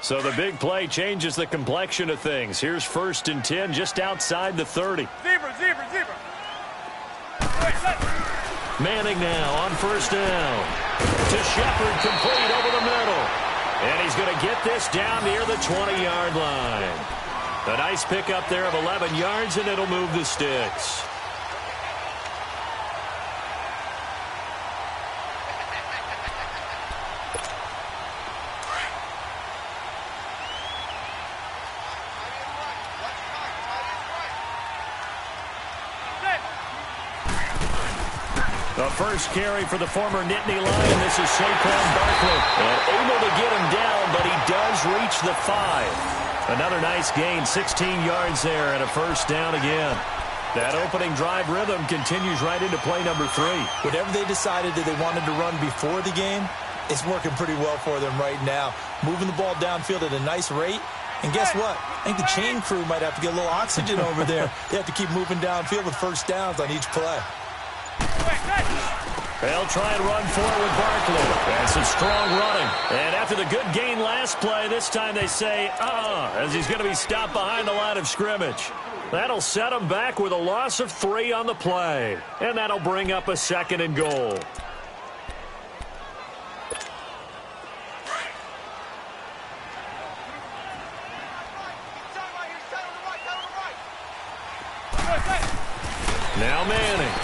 So the big play changes the complexion of things. Here's 1st and 10 just outside the 30. Zebra. Manning now on 1st down. To Shepard, complete over the middle. And he's going to get this down near the 20-yard line. A nice pickup there of 11 yards, and it'll move the sticks. The first carry for the former Nittany Lion. This is Saquon Barkley. And able to get him down, but he does reach the 5. Another nice gain, 16 yards there, and a 1st down again. That opening drive rhythm continues right into play number 3. Whatever they decided that they wanted to run before the game, it's working pretty well for them right now. Moving the ball downfield at a nice rate. And guess what? I think the chain crew might have to get a little oxygen over there. They have to keep moving downfield with 1st downs on each play. They'll try and run forward with Barkley. And some strong running. And after the good gain last play, this time they say, as he's going to be stopped behind the line of scrimmage. That'll set him back with a loss of 3 on the play. And that'll bring up a 2nd and goal. Now Manning.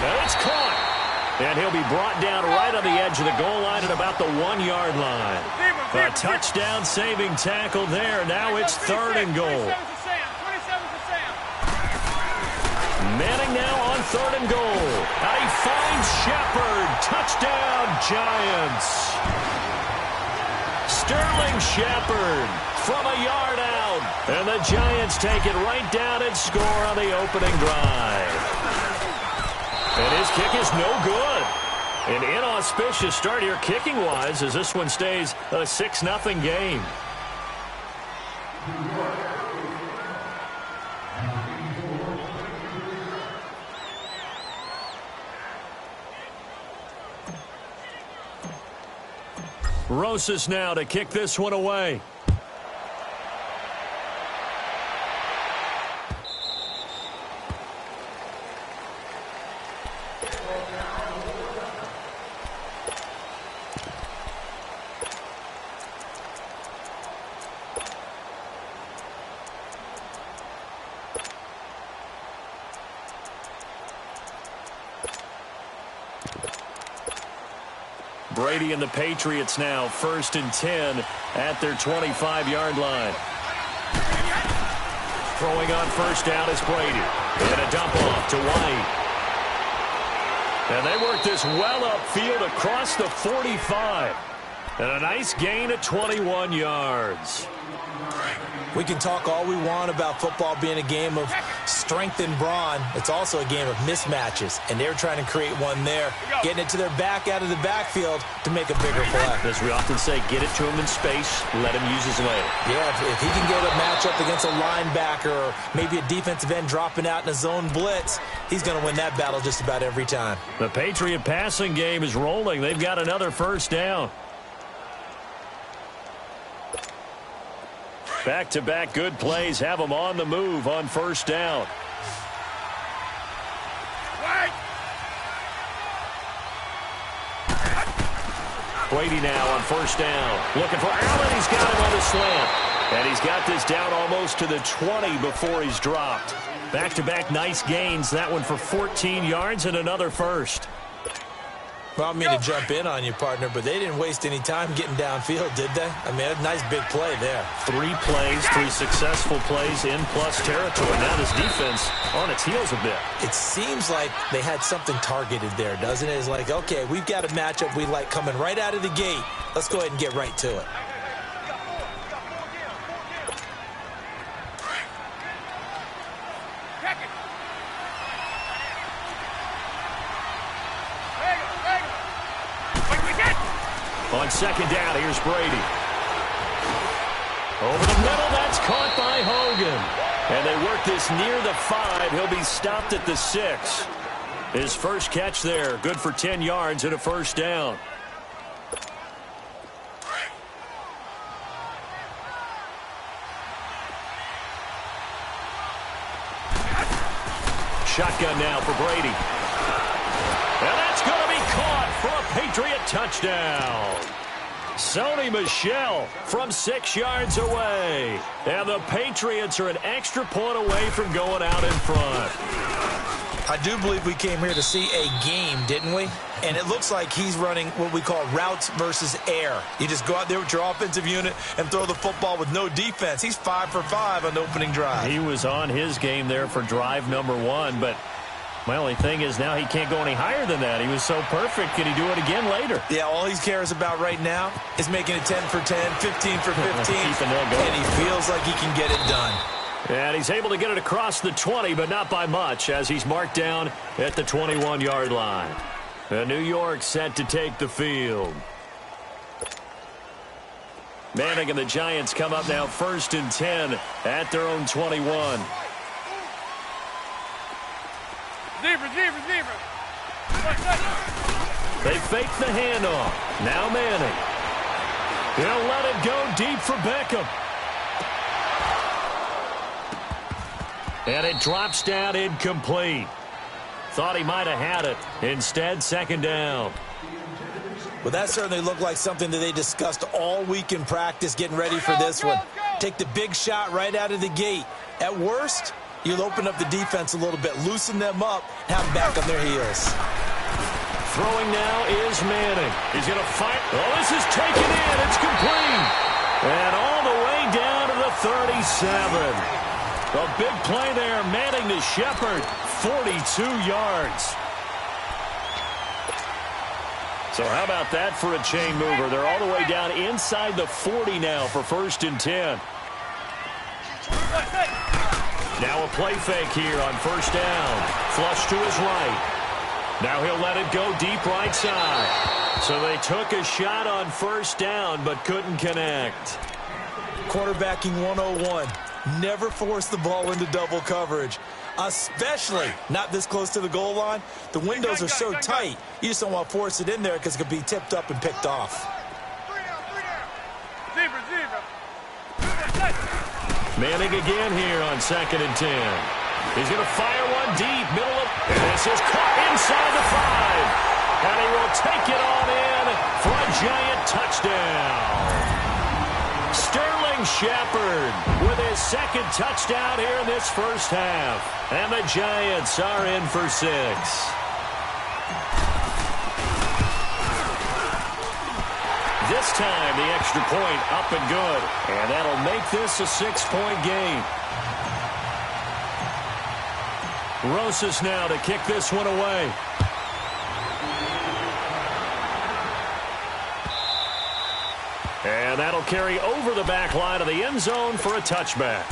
And it's caught. And he'll be brought down right on the edge of the goal line at about the 1-yard line. A touchdown saving tackle there. Now it's 3rd and goal. Manning now on 3rd and goal. And he finds Shepard. Touchdown, Giants. Sterling Shepard from a yard out. And the Giants take it right down and score on the opening drive. And his kick is no good. An inauspicious start here kicking-wise as this one stays a 6-0 game. Rosas now to kick this one away. Brady and the Patriots now 1st and 10 at their 25-yard line. Throwing on 1st down is Brady. And a dump off to White. And they work this well upfield across the 45. And a nice gain of 21 yards. We can talk all we want about football being a game of strength and brawn. It's also a game of mismatches, and they're trying to create one there, getting it to their back out of the backfield to make a bigger play. As we often say, get it to him in space, let him use his leg. Yeah, if he can get a matchup against a linebacker or maybe a defensive end dropping out in a zone blitz, he's going to win that battle just about every time. The Patriot passing game is rolling. They've got another 1st down. Back-to-back good plays have them on the move on 1st down. Brady now on 1st down. Looking for Allen. He's got him on the slant. And he's got this down almost to the 20 before he's dropped. Back-to-back nice gains. That one for 14 yards and another 1st. Well, I mean to jump in on you, partner, but they didn't waste any time getting downfield, did they? I mean, a nice big play there. 3 plays, 3 successful plays in plus territory. Now this defense on its heels a bit. It seems like they had something targeted there, doesn't it? It's like, okay, we've got a matchup we like coming right out of the gate. Let's go ahead and get right to it. On 2nd down, here's Brady. Over the middle, that's caught by Hogan. And they work this near the 5. He'll be stopped at the 6. His first catch there, good for 10 yards and a 1st down. shotgun now for Brady. And that's going to be caught for a Patriot touchdown. Sony Michel from 6 yards away. And the Patriots are an extra point away from going out in front. I do believe we came here to see a game, didn't we? And it looks like he's running what we call routes versus air. You just go out there with your offensive unit and throw the football with no defense. He's 5 for 5 on the opening drive. He was on his game there for drive number 1, but my only thing is now he can't go any higher than that. He was so perfect. Can he do it again later? Yeah, all he cares about right now is making it 10 for 10, 15 for 15, and he feels like he can get it done. And he's able to get it across the 20, but not by much, as he's marked down at the 21-yard line. And New York set to take the field. Manning and the Giants come up now 1st and 10 at their own 21. Zebra. They fake the handoff. Now Manning. He'll let it go deep for Beckham. And it drops down incomplete. Thought he might have had it. Instead, 2nd down. Well, that certainly looked like something that they discussed all week in practice getting ready for this one. Take the big shot right out of the gate. At worst, you'll open up the defense a little bit, loosen them up, have them back on their heels. Throwing now is Manning. He's going to fight. Oh, this is taken in. It's complete. And all the way down to the 37. A big play there. Manning to Shepard. 42 yards. So how about that for a chain mover? They're all the way down inside the 40 now for 1st and 10. Now a play fake here on 1st down. Flush to his right. Now he'll let it go deep right side. So they took a shot on 1st down but couldn't connect. Quarterbacking 101. Never force the ball into double coverage, especially not this close to the goal line. The windows are so tight, you just don't want to force it in there because it could be tipped up and picked off. Zebra. Manning again here on 2nd and 10. He's going to fire one deep, middle of, and this is caught inside the 5. And he will take it on in for a Giant touchdown. Sterling Shepard with his 2nd touchdown here in this 1st half. And the Giants are in for 6. This time the extra point up and good. And that'll make this a 6-point game. Rosas now to kick this one away. And that'll carry over the back line of the end zone for a touchback.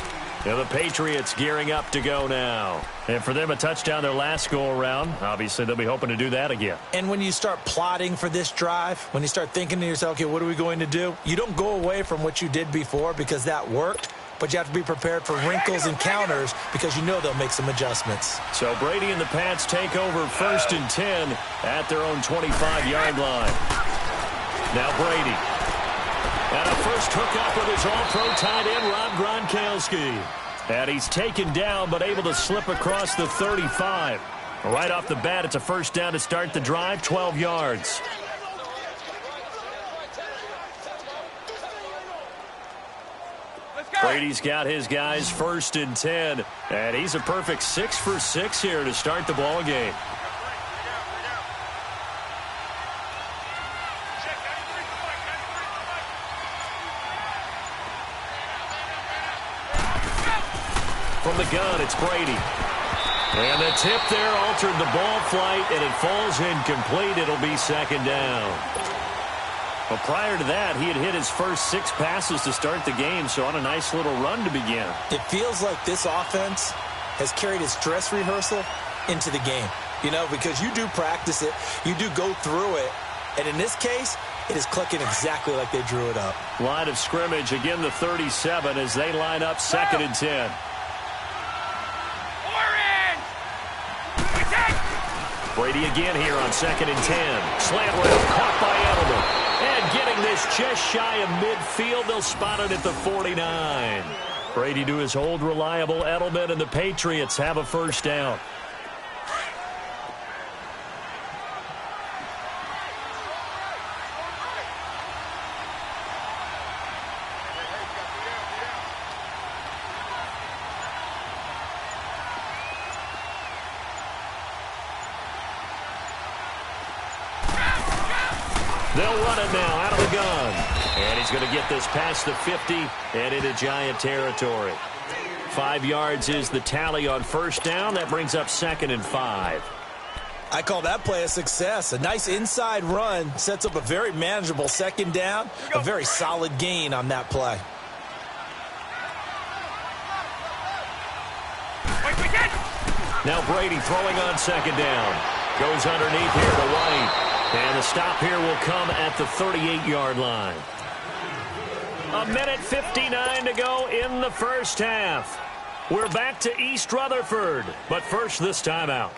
And the Patriots gearing up to go now. And for them, a touchdown their last go-around. Obviously, they'll be hoping to do that again. And when you start plotting for this drive, when you start thinking to yourself, okay, what are we going to do? You don't go away from what you did before because that worked. But you have to be prepared for wrinkles and counters because you know they'll make some adjustments. So Brady and the Pats take over 1st and 10 at their own 25-yard line. Now Brady. And a first hookup with his all-pro tight end, Rob Gronkowski. And he's taken down but able to slip across the 35. Right off the bat, it's a 1st down to start the drive, 12 yards. Brady's got his guys 1st and 10. And he's a perfect 6 for 6 here to start the ball game. From the gun, it's Brady. And the tip there altered the ball flight, and it falls incomplete. It'll be 2nd down. But prior to that, he had hit his first 6 passes to start the game, so on a nice little run to begin. It feels like this offense has carried its dress rehearsal into the game. You know, because you do practice it, you do go through it, and in this case, it is clicking exactly like they drew it up. Line of scrimmage, again the 37 as they line up 2nd and 10. Brady again here on 2nd and 10. Slant route caught by Edelman. And getting this just shy of midfield, they'll spot it at the 49. Brady to his old reliable Edelman, and the Patriots have a 1st down. They'll run it now out of the gun. And he's going to get this past the 50 and into Giant territory. 5 yards is the tally on first down. That brings up 2nd and 5. I call that play a success. A nice inside run sets up a very manageable 2nd down. A very solid gain on that play. Now Brady throwing on 2nd down. Goes underneath here to White. And the stop here will come at the 38-yard line. 1:59 to go in the first half. We're back to East Rutherford, but first this timeout.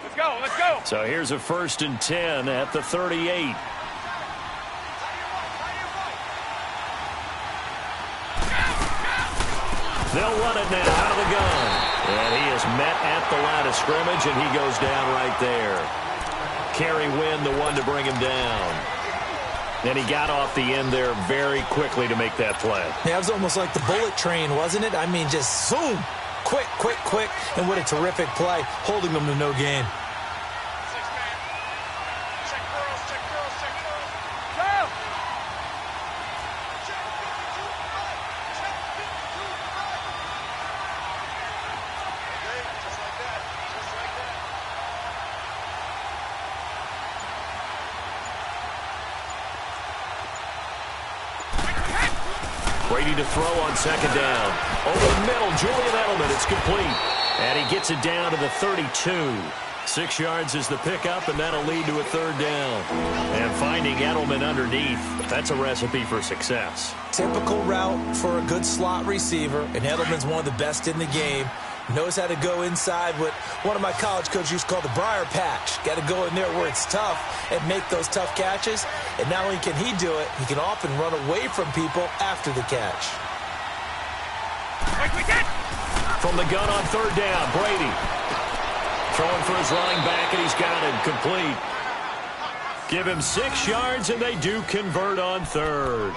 Let's go, let's go. So here's a 1st and 10 at the 38. They'll run it now out of the gun. And he is met at the line of scrimmage, and he goes down right there. Kerry Wynn, the one to bring him down. And he got off the end there very quickly to make that play. Yeah, it was almost like the bullet train, wasn't it? I mean, just zoom. Quick, quick, quick. And what a terrific play, holding them to no gain. Brady to throw on 2nd down. Over the middle, Julian Edelman. It's complete. And he gets it down to the 32. 6 yards is the pickup, and that'll lead to a 3rd down. And finding Edelman underneath, that's a recipe for success. Typical route for a good slot receiver, and Edelman's one of the best in the game. Knows how to go inside what one of my college coaches used to call the briar patch. Got to go in there where it's tough and make those tough catches. And not only can he do it, he can often run away from people after the catch. From the gun on 3rd down, Brady. Throwing for his running back, and he's got him complete. Give him 6 yards, and they do convert on 3rd.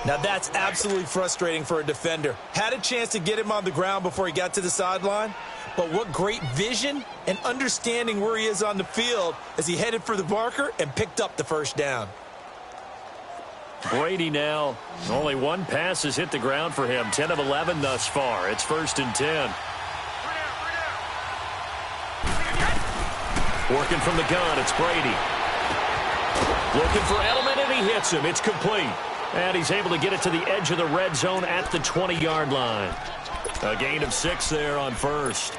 Now that's absolutely frustrating for a defender. Had a chance to get him on the ground before he got to the sideline, but what great vision and understanding where he is on the field as he headed for the marker and picked up the 1st down. Brady now, only one pass has hit the ground for him. 10 of 11 thus far. It's 1st and 10. Working from the gun, it's Brady. Looking for Edelman, and he hits him. It's complete. And he's able to get it to the edge of the red zone at the 20-yard line. A gain of 6 there on 1st.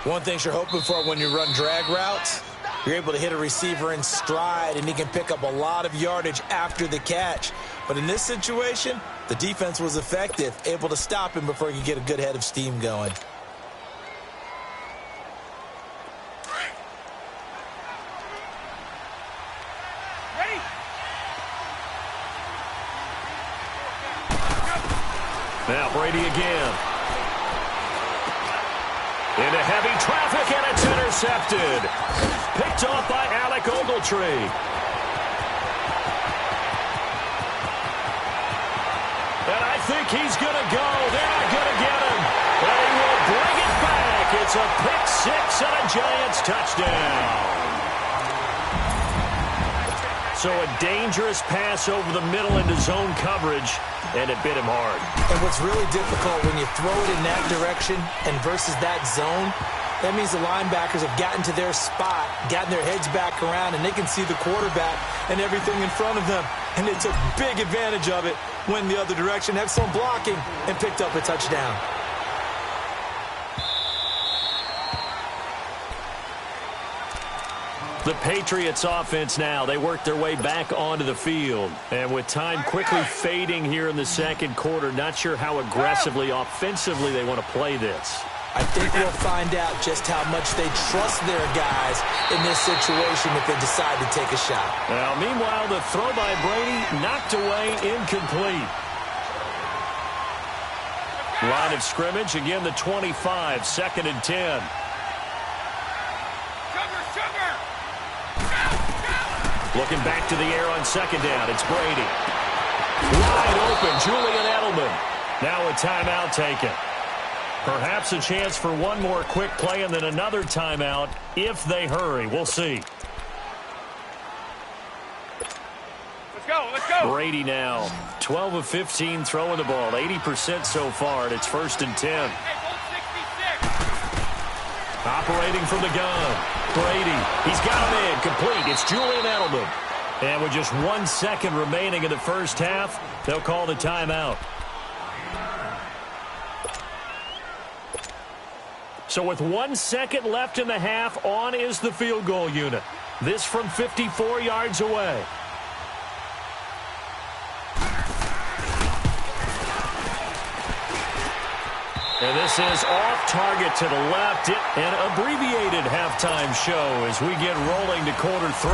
One thing you're hoping for when you run drag routes, you're able to hit a receiver in stride, and he can pick up a lot of yardage after the catch. But in this situation, the defense was effective, able to stop him before he could get a good head of steam going. Now Brady again. Into heavy traffic, and it's intercepted. Picked off by Alec Ogletree. And I think he's going to go. They're not going to get him. But he will bring it back. It's a pick 6 and a Giants touchdown. So a dangerous pass over the middle into zone coverage, and it bit him hard. And what's really difficult when you throw it in that direction and versus that zone, that means the linebackers have gotten to their spot, gotten their heads back around, and they can see the quarterback and everything in front of them. And they took big advantage of it, went the other direction, excellent blocking, and picked up a touchdown. The Patriots offense now, they work their way back onto the field. And with time quickly fading here in the second quarter, not sure how aggressively, offensively they want to play this. I think we'll find out just how much they trust their guys in this situation if they decide to take a shot. Now, meanwhile, the throw by Brady knocked away, incomplete. Line of scrimmage, again the 25, 2nd and 10. Looking back to the air on 2nd down. It's Brady. Wide open, Julian Edelman. Now a timeout taken. Perhaps a chance for one more quick play and then another timeout if they hurry. We'll see. Brady now, 12 of 15 throwing the ball, 80% so far, and it's 1st and 10. Operating from the gun, Brady. He's got him in, complete. It's Julian Edelman. And with just 1 second remaining in the first half, they'll call the timeout. So with 1 second left in the half, on is the field goal unit. This from 54 yards away. And this is off target to the left. An abbreviated halftime show as we get rolling to quarter 3.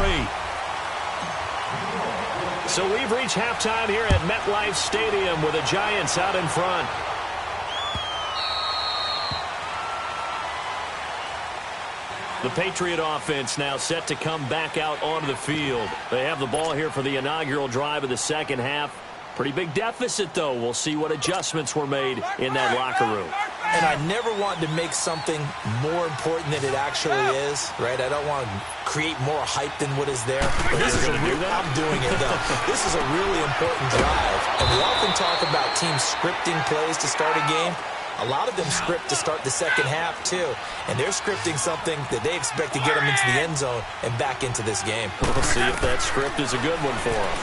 So we've reached halftime here at MetLife Stadium with the Giants out in front. The Patriot offense now set to come back out onto the field. They have the ball here for the inaugural drive of the second half. Pretty big deficit, though. We'll see what adjustments were made in that locker room. And I never wanted to make something more important than it actually is, right? I don't want to create more hype than what is there. But this is I'm doing it, though. This is a really important drive. And we often talk about teams scripting plays to start a game. A lot of them script to start the second half, too. And they're scripting something that they expect to get them into the end zone and back into this game. We'll see if that script is a good one for them.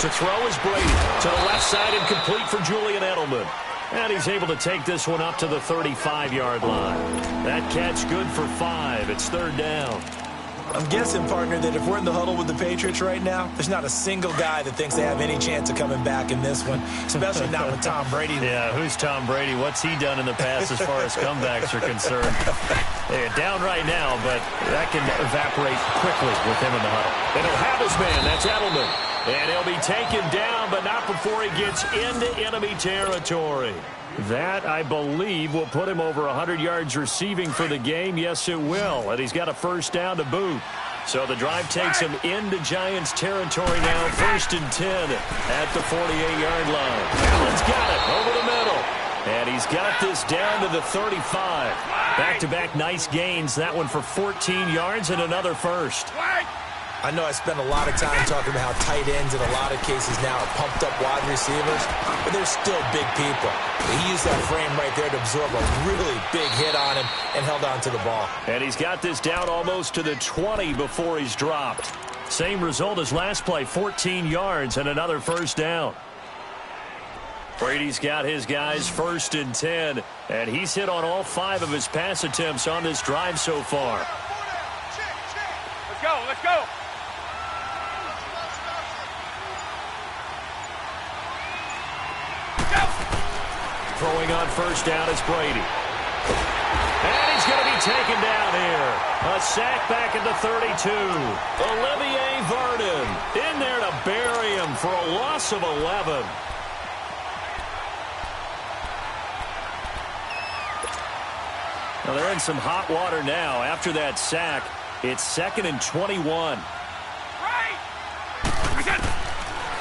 To throw is Brady. To the left side and complete for Julian Edelman. And he's able to take this one up to the 35-yard line. That catch good for 5. It's 3rd down. I'm guessing, partner, that if we're in the huddle with the Patriots right now, there's not a single guy that thinks they have any chance of coming back in this one, especially not with Tom Brady. Yeah, who's Tom Brady? What's he done in the past as far as comebacks are concerned? They're down right now, but that can evaporate quickly with him in the huddle. And he'll have his man. That's Edelman. And he'll be taken down, but not before he gets into enemy territory. That, I believe, will put him over 100 yards receiving for the game. Yes, it will. And he's got a 1st down to boot. So the drive takes him into Giants territory now. 1st and 10 at the 48-yard line. Allen's got it over the middle. And he's got this down to the 35. Back-to-back nice gains. That one for 14 yards and another 1st. I know I spend a lot of time talking about how tight ends in a lot of cases now are pumped up wide receivers, but they're still big people. He used that frame right there to absorb a really big hit on him and held on to the ball. And he's got this down almost to the 20 before he's dropped. Same result as last play, 14 yards and another 1st down. Brady's got his guys 1st and 10, and he's hit on all 5 of his pass attempts on this drive so far. Let's go, let's go. Throwing on 1st down is Brady. And he's going to be taken down here. A sack back at the 32. Olivier Vernon in there to bury him for a loss of 11. Now they're in some hot water now. After that sack, it's 2nd and 21.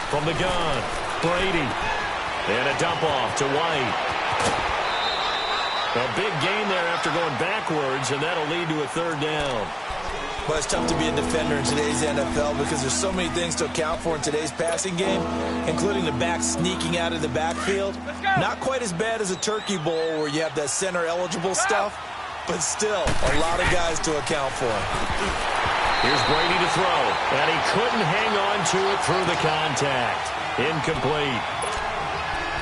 From the gun, Brady. And a dump off to White. A big gain there after going backwards, and that'll lead to a 3rd down. Well, it's tough to be a defender in today's NFL because there's so many things to account for in today's passing game, including the back sneaking out of the backfield. Not quite as bad as a turkey bowl where you have that center-eligible stuff, but still a lot of guys to account for. Here's Brady to throw, and he couldn't hang on to it through the contact. Incomplete.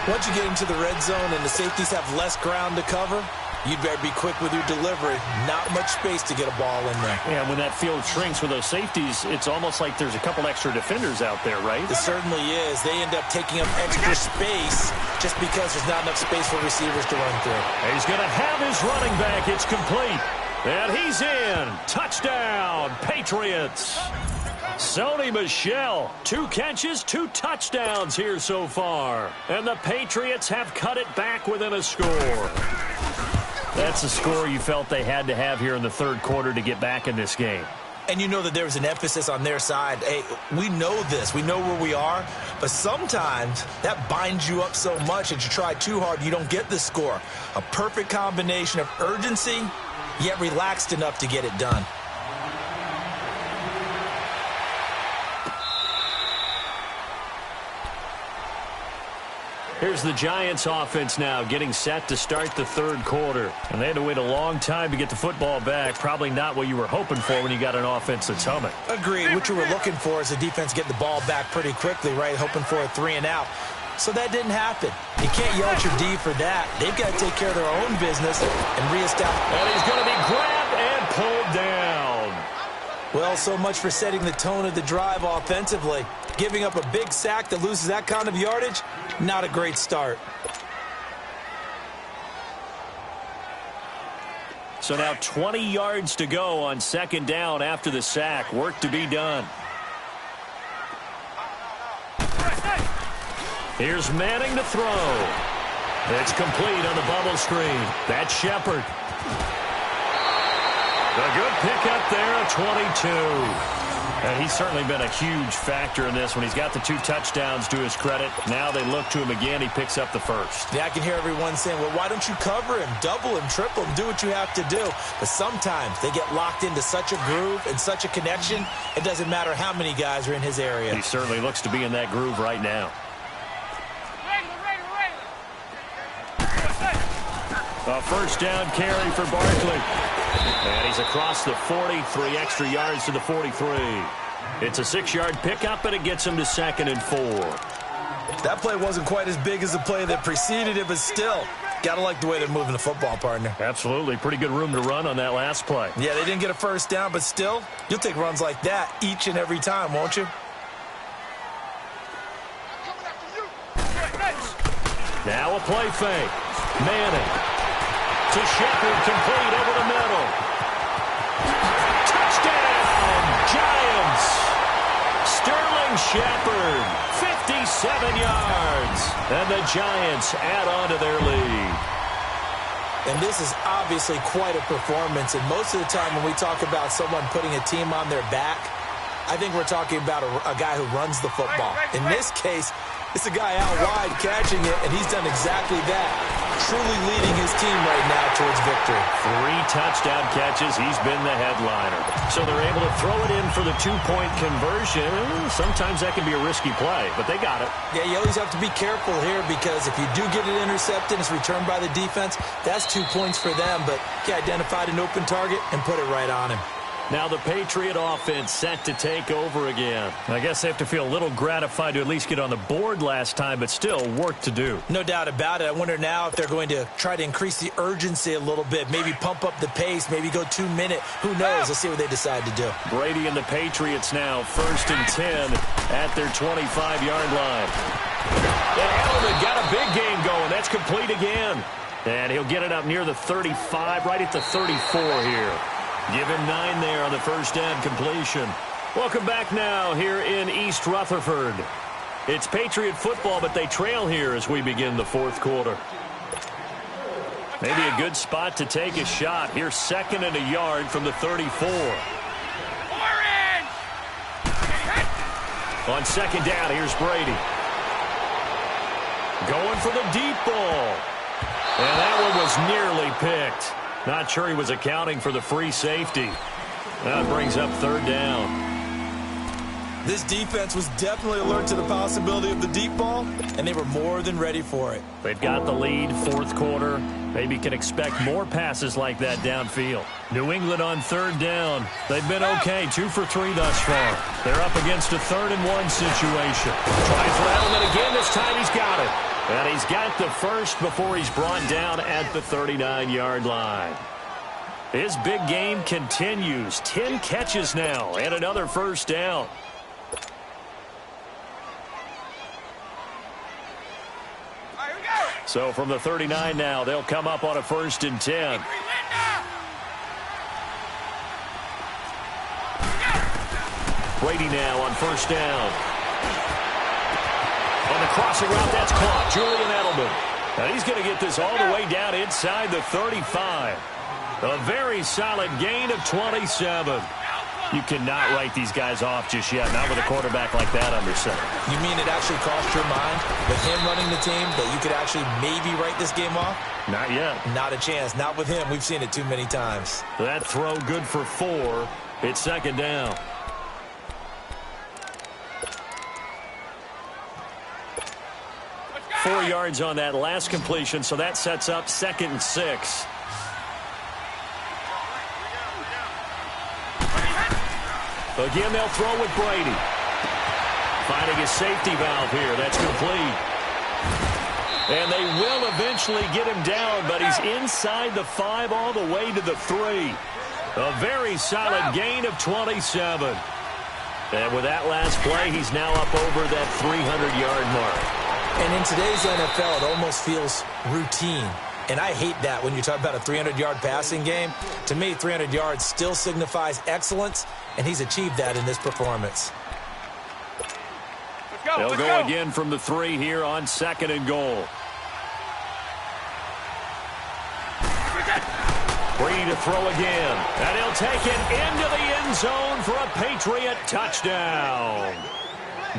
Once you get into the red zone and the safeties have less ground to cover, you'd better be quick with your delivery. Not much space to get a ball in there. Yeah, when that field shrinks with those safeties, it's almost like there's a couple extra defenders out there, right? It certainly is. They end up taking up extra space just because there's not enough space for receivers to run through. He's going to have his running back. It's complete. And he's in. Touchdown, Patriots. Sony Michel, 2 catches, 2 touchdowns here so far. And the Patriots have cut it back within a score. That's a score you felt they had to have here in the 3rd quarter to get back in this game. And you know that there was an emphasis on their side. Hey, we know this. We know where we are. But sometimes that binds you up so much that you try too hard, you don't get the score. A perfect combination of urgency, yet relaxed enough to get it done. Here's the Giants offense now getting set to start the third quarter. And they had to wait a long time to get the football back. Probably not what you were hoping for when you got an offense that's humming. Agreed. What you were looking for is the defense getting the ball back pretty quickly, right? Hoping for a 3 and out. So that didn't happen. You can't yell at your D for that. They've got to take care of their own business and reestablish. And he's going to be grabbed and pulled down. Well, so much for setting the tone of the drive offensively. Giving up a big sack that loses that kind of yardage, not a great start. So now 20 yards to go on second down after the sack. Work to be done. Here's Manning to throw. It's complete on the bubble screen. That's Shepard. A good pickup there at 22. And he's certainly been a huge factor in this when he's got the 2 touchdowns to his credit. Now they look to him again. He picks up the first. Yeah, I can hear everyone saying, well, why don't you cover him, double him, triple him, do what you have to do. But sometimes they get locked into such a groove and such a connection, it doesn't matter how many guys are in his area. He certainly looks to be in that groove right now. A first down carry for Barkley. And he's across the 40, 3 extra yards to the 43. It's a 6-yard pickup, and it gets him to 2nd and 4. That play wasn't quite as big as the play that preceded it, but still, got to like the way they're moving the football, partner. Absolutely. Pretty good room to run on that last play. Yeah, they didn't get a first down, but still, you'll take runs like that each and every time, won't you? Now a play fake. Manning to Shepard, complete over the middle. Touchdown, Giants. Sterling Shepard, 57 yards. And the Giants add on to their lead. And this is obviously quite a performance. And most of the time when we talk about someone putting a team on their back, I think we're talking about a guy who runs the football. In this case, it's a guy out wide catching it, and he's done exactly that. Truly leading his team right now towards victory. 3 touchdown catches. He's been the headliner. So they're able to throw it in for the 2-point conversion. Sometimes that can be a risky play, but they got it. Yeah, you always have to be careful here because if you do get it intercepted, it's returned by the defense, that's 2 points for them. But he identified an open target and put it right on him. Now the Patriot offense set to take over again. I guess they have to feel a little gratified to at least get on the board last time, but still work to do. No doubt about it. I wonder now if they're going to try to increase the urgency a little bit, maybe pump up the pace, maybe go 2-minute. Who knows? Let's see what they decide to do. Brady and the Patriots now 1st and 10 at their 25-yard line. And Edelman got a big game going. That's complete again. And he'll get it up near the 35, right at the 34 here. Give him 9 there on the first down completion. Welcome back now here in East Rutherford. It's Patriot football, but they trail here as we begin the 4th quarter. Maybe a good spot to take a shot. Here's 2nd and a yard from the 34. On 2nd down, here's Brady. Going for the deep ball. And that one was nearly picked. Not sure he was accounting for the free safety. That brings up 3rd down. This defense was definitely alert to the possibility of the deep ball, and they were more than ready for it. They've got the lead, 4th quarter. Maybe can expect more passes like that downfield. New England on 3rd down. They've been okay, 2 for 3 thus far. They're up against a 3rd and 1 situation. Tries for Edelman again. This time he's got it. And he's got the first before he's brought down at the 39-yard line. His big game continues. 10 catches now and another first down. So from the 39 now, they'll come up on a 1st and 10. Brady now on 1st down. On the crossing route, that's caught. Julian Edelman. And he's going to get this all the way down inside the 35. A very solid gain of 27. You cannot write these guys off just yet, not with a quarterback like that under center. You mean it actually crossed your mind with him running the team that you could actually maybe write this game off? Not yet. Not a chance. Not with him. We've seen it too many times. That throw good for 4. It's 2nd down. 4 yards on that last completion, so that sets up 2nd and 6. Again, they'll throw with Brady. Finding his safety valve here. That's complete. And they will eventually get him down, but he's inside the 5 all the way to the 3. A very solid gain of 27. And with that last play, he's now up over that 300-yard mark. And in today's NFL, it almost feels routine. And I hate that when you talk about a 300-yard passing game. To me, 300 yards still signifies excellence, and he's achieved that in this performance. They'll go again from the 3 here on 2nd and goal. Brady to throw again. And he'll take it into the end zone for a Patriot touchdown.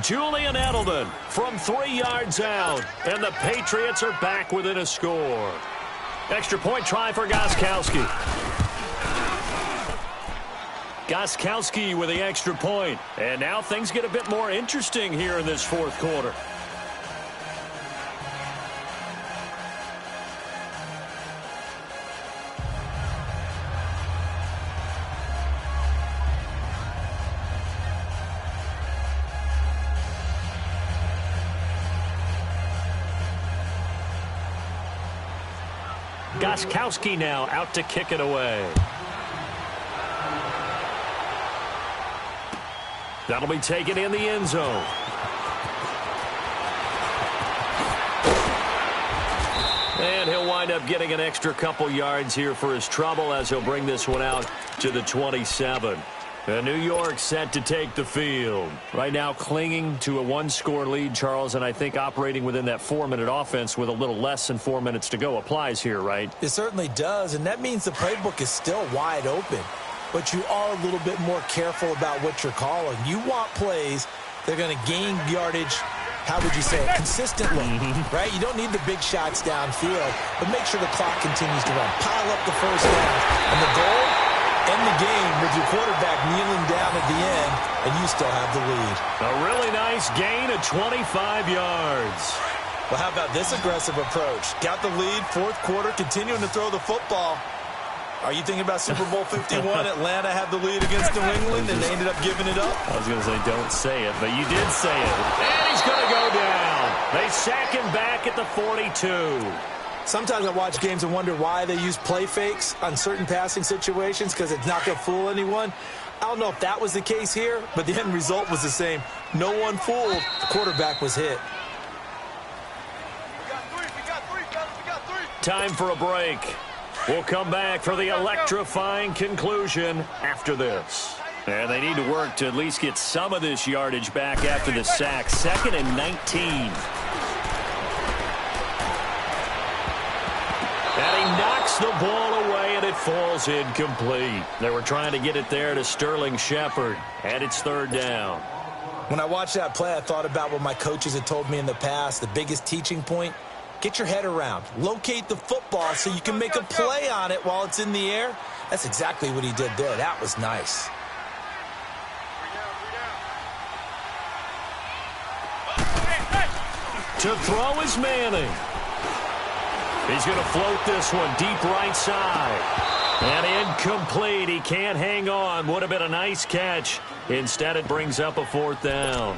Julian Edelman from 3 yards out. And the Patriots are back within a score. Extra point try for Gostkowski. Gostkowski with the extra point. And now things get a bit more interesting here in this 4th quarter. Gostkowski now out to kick it away. That'll be taken in the end zone. And he'll wind up getting an extra couple yards here for his trouble as he'll bring this one out to the 27. And New York set to take the field. Right now clinging to a 1-score lead, Charles, and I think operating within that 4-minute offense with a little less than 4 minutes to go applies here, right? It certainly does, and that means the playbook is still wide open. But you are a little bit more careful about what you're calling. You want plays that are going to gain yardage, how would you say it, consistently, right? You don't need the big shots downfield, but make sure the clock continues to run. Pile up the first down. And the goal, end the game with your quarterback kneeling down at the end, and you still have the lead. A really nice gain of 25 yards. Well, how about this aggressive approach? Got the lead, 4th quarter, continuing to throw the football. Are you thinking about Super Bowl 51? Atlanta had the lead against New England, and they ended up giving it up? I was going to say, don't say it, but you did say it. And he's going to go down. They sack him back at the 42. Sometimes I watch games and wonder why they use play fakes on certain passing situations because it's not going to fool anyone. I don't know if that was the case here, but the end result was the same. No one fooled. The quarterback was hit. Time for a break. We'll come back for the electrifying conclusion after this. And they need to work to at least get some of this yardage back after the sack. 2nd and 19. And he knocks the ball away, and it falls incomplete. They were trying to get it there to Sterling Shepard, and it's 3rd down. When I watched that play, I thought about what my coaches had told me in the past. The biggest teaching point, get your head around. Locate the football so you can make a play on it while it's in the air. That's exactly what he did there. That was nice. To throw is Manning. He's going to float this one deep right side. And incomplete. He can't hang on. Would have been a nice catch. Instead, it brings up a 4th down.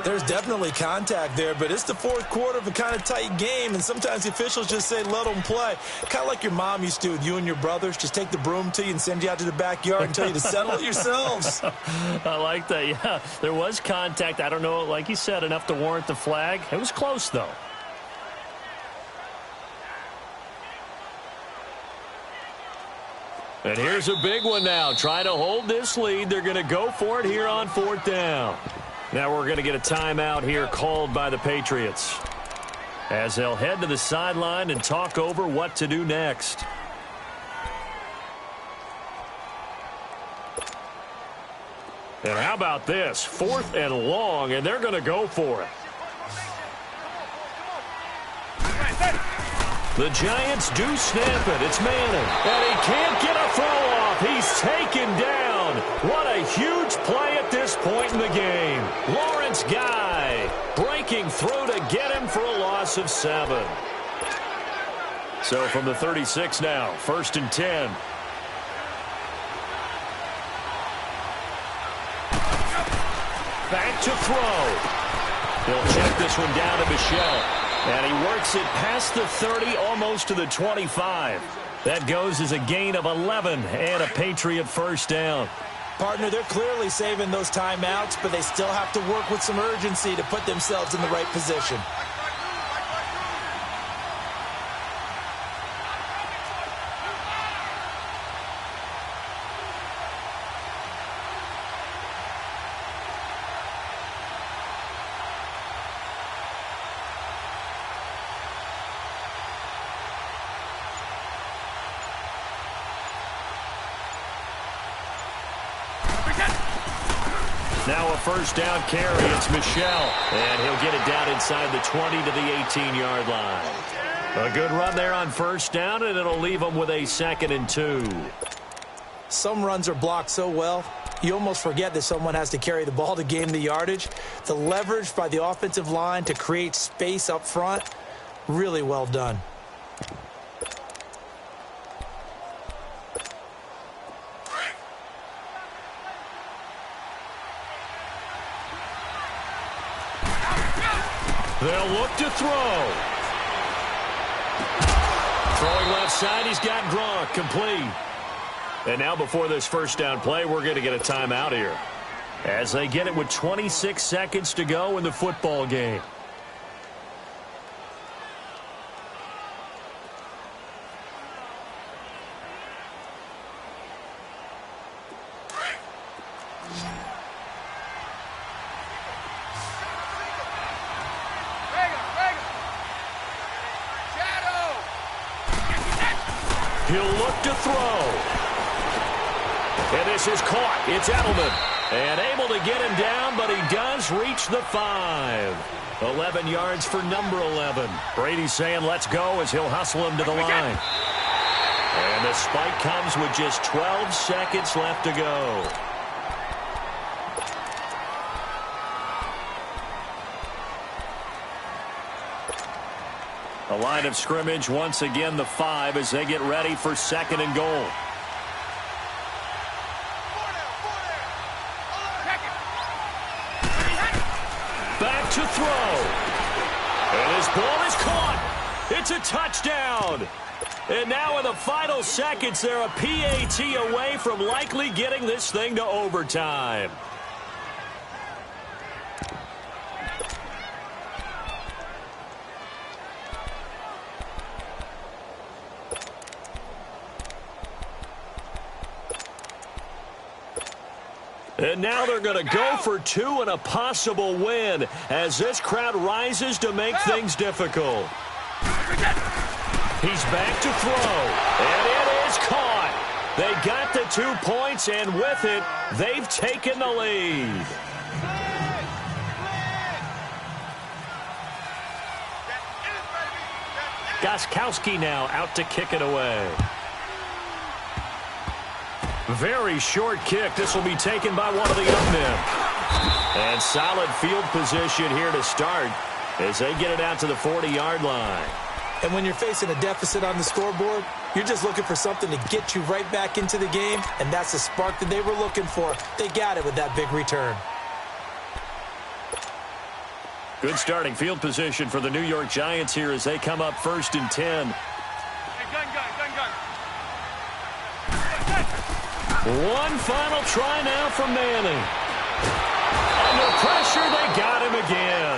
There's definitely contact there, but it's the 4th quarter of a kind of tight game, and sometimes the officials just say, let them play. Kind of like your mom used to with you and your brothers. Just take the broom to you and send you out to the backyard and tell you to settle it yourselves. I like that, yeah. There was contact. I don't know, like you said, enough to warrant the flag. It was close, though. And here's a big one now. Trying to hold this lead. They're going to go for it here on 4th down. Now we're going to get a timeout here called by the Patriots as they'll head to the sideline and talk over what to do next. And how about this? 4th and long, and they're going to go for it. The Giants do snap it. It's Manning. And he can't get a throw off. He's taken down. What a huge play at this point in the game. Lawrence Guy breaking breaking through to get him for a loss of 7. So from the 36 now, 1st and 10. Back to throw. He'll check this one down to Michel. And he works it past the 30, almost to the 25. That goes as a gain of 11 and a Patriot first down. Partner, they're clearly saving those timeouts, but they still have to work with some urgency to put themselves in the right position. Now a first down carry. It's Michel. And he'll get it down inside the 20 to the 18-yard line. A good run there on first down, and it'll leave them with a 2nd and 2. Some runs are blocked so well, you almost forget that someone has to carry the ball to gain the yardage. The leverage by the offensive line to create space up front, really well done. They'll look to throw. Throwing left side, he's got Gronk, complete. And now before this first down play, we're going to get a timeout here, as they get it with 26 seconds to go in the football game. He'll look to throw. And this is caught. It's Edelman. And able to get him down, but he does reach the 5. 11 yards for number 11. Brady's saying let's go as he'll hustle him to the line. And the spike comes with just 12 seconds left to go. The line of scrimmage, once again, the 5 as they get ready for 2nd and goal. Back to throw. And his ball is caught. It's a touchdown. And now in the final seconds, they're a PAT away from likely getting this thing to overtime. And now they're going to go for 2 and a possible win as this crowd rises to make things difficult. He's back to throw, and it is caught. They got the 2 points, and with it, they've taken the lead. Gostkowski now out to kick it away. Very short kick. This will be taken by one of the young men. And solid field position here to start as they get it out to the 40-yard line. And when you're facing a deficit on the scoreboard, you're just looking for something to get you right back into the game, and that's the spark that they were looking for. They got it with that big return. Good starting field position for the New York Giants here as they come up 1st and 10. Hey, gun. One final try now from Manning. Under pressure, they got him again.